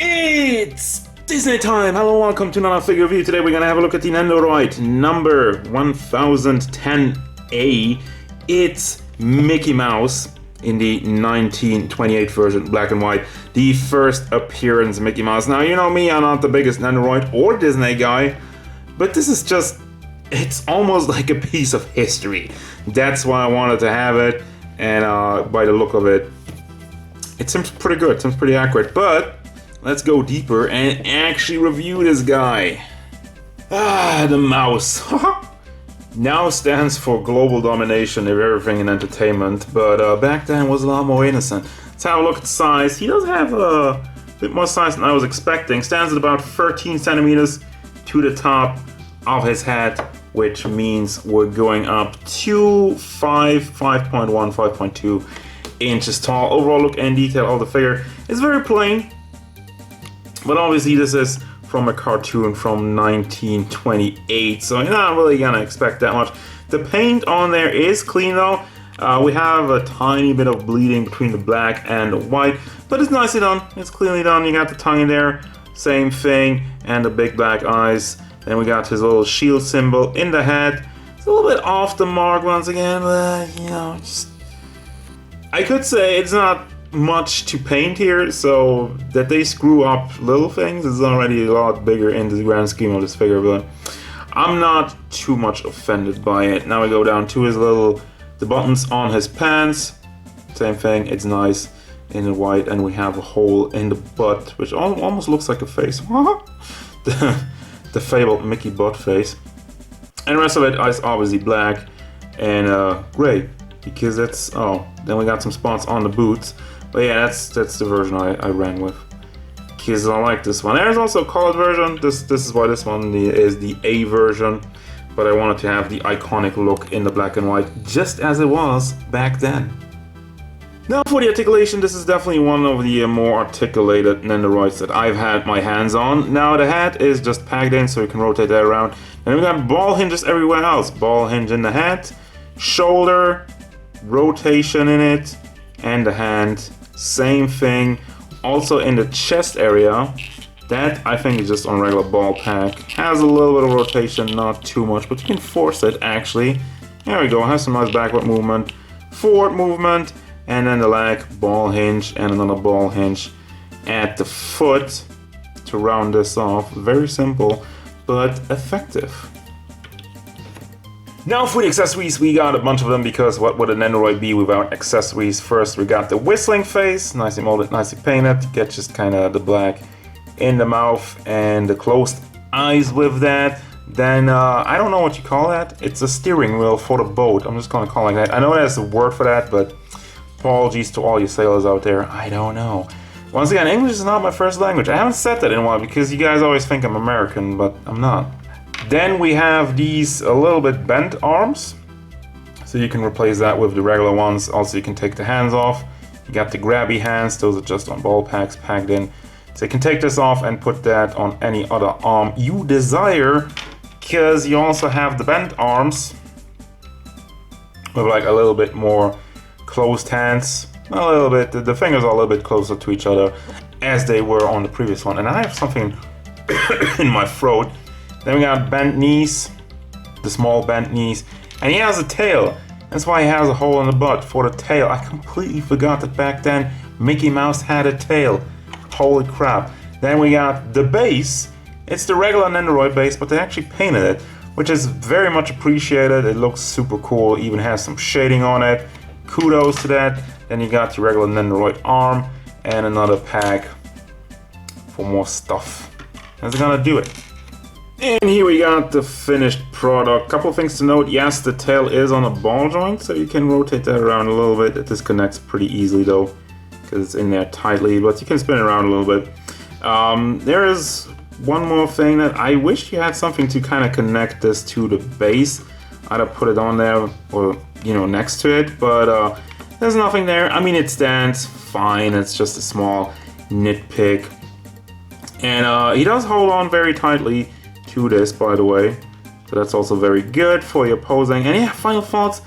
It's Disney time! Hello, welcome to another figure review. Today we're gonna have a look at the Nendoroid number 1010A. It's Mickey Mouse in the 1928 version, black and white. The first appearance of Mickey Mouse. Now, you know me, I'm not the biggest Nendoroid or Disney guy, but this is just, it's almost like a piece of history. That's why I wanted to have it, and by the look of it, it seems pretty good, seems pretty accurate, but let's go deeper and actually review this guy. The mouse. Now stands for global domination of everything in entertainment, but back then was a lot more innocent. Let's have a look at the size. He does have a bit more size than I was expecting. Stands at about 13 centimeters to the top of his head, which means we're going up to 5.1, 5.2 inches tall. Overall look and detail of the figure is very plain, but obviously this is from a cartoon from 1928, so you're not really gonna expect that much. The paint on there is clean though. We have a tiny bit of bleeding between the black and the white, but it's nicely done. It's cleanly done. You got the tongue in there, same thing, and the big black eyes. Then we got his little shield symbol in the head. It's a little bit off the mark once again, but you know, just I could say it's not much to paint here, so that they screw up little things is already a lot bigger in the grand scheme of this figure, but I'm not too much offended by it. Now we go down to his the buttons on his pants. Same thing, it's nice in the white, and we have a hole in the butt, which almost looks like a face. the fabled Mickey butt face. And the rest of it is obviously black and gray, because that's, then we got some spots on the boots. But yeah, that's the version I ran with, because I like this one. There's also a colored version. This is why this one is the A version, but I wanted to have the iconic look in the black and white, just as it was back then. Now for the articulation, this is definitely one of the more articulated Nendoroids that I've had my hands on. Now the head is just packed in, so you can rotate that around. And we got ball hinges everywhere else. Ball hinge in the head, shoulder, rotation in it, and the hand. Same thing, also in the chest area. That I think is just on regular ball pack. Has a little bit of rotation, not too much, but you can force it actually. There we go, has some nice backward movement, forward movement, and then the leg, ball hinge, and another ball hinge at the foot to round this off. Very simple, but effective. Now for the accessories, we got a bunch of them, because what would a Nendoroid be without accessories? First we got the whistling face, nicely molded, nicely painted. You get just kind of the black in the mouth and the closed eyes with that. Then I don't know what you call that. It's a steering wheel for the boat. I'm just gonna call it like that. I know there's a word for that, but apologies to all you sailors out there, I don't know. Once again, English is not my first language. I haven't said that in a while, because you guys always think I'm American, but I'm not. Then we have these a little bit bent arms, so you can replace that with the regular ones. Also, you can take the hands off. You got the grabby hands, those are just on ball packs packed in. So you can take this off and put that on any other arm you desire, because you also have the bent arms with like a little bit more closed hands. A little bit, the fingers are a little bit closer to each other as they were on the previous one. And I have something in my throat. Then we got bent knees, the small bent knees, and he has a tail. That's why he has a hole in the butt for the tail. I completely forgot that back then Mickey Mouse had a tail. Holy crap. Then we got the base. It's the regular Nendoroid base, but they actually painted it, which is very much appreciated. It looks super cool, even has some shading on it. Kudos to that. Then you got the regular Nendoroid arm and another pack for more stuff. That's gonna do it. And here we got the finished product. Couple of things to note. Yes, the tail is on a ball joint, so you can rotate that around a little bit. It disconnects pretty easily though, because it's in there tightly, but you can spin it around a little bit. There is one more thing that I wish you had something to kind of connect this to the base. I'd have put it on there, or you know, next to it, but there's nothing there. I mean, it stands fine. It's just a small nitpick. And he does hold on very tightly to this, by the way, so that's also very good for your posing. And yeah, final thoughts,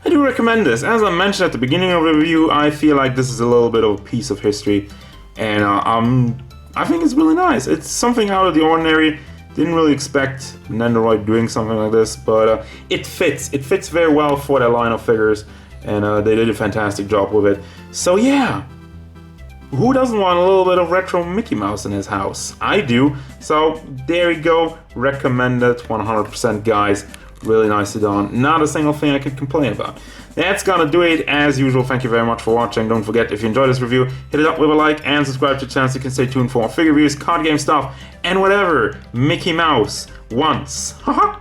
I do recommend this. As I mentioned at the beginning of the review, I feel like this is a little bit of a piece of history, and I'm I think it's really nice. It's something out of the ordinary. Didn't really expect Nendoroid doing something like this, but it fits. It fits very well for their line of figures, and they did a fantastic job with it. So yeah, who doesn't want a little bit of retro Mickey Mouse in his house? I do. So there you go. Recommended 100%, guys. Really nicely done. Not a single thing I could complain about. That's gonna do it as usual. Thank you very much for watching. Don't forget, if you enjoyed this review, hit it up with a like and subscribe to the channel so you can stay tuned for more figure reviews, card game stuff, and whatever Mickey Mouse wants. Haha!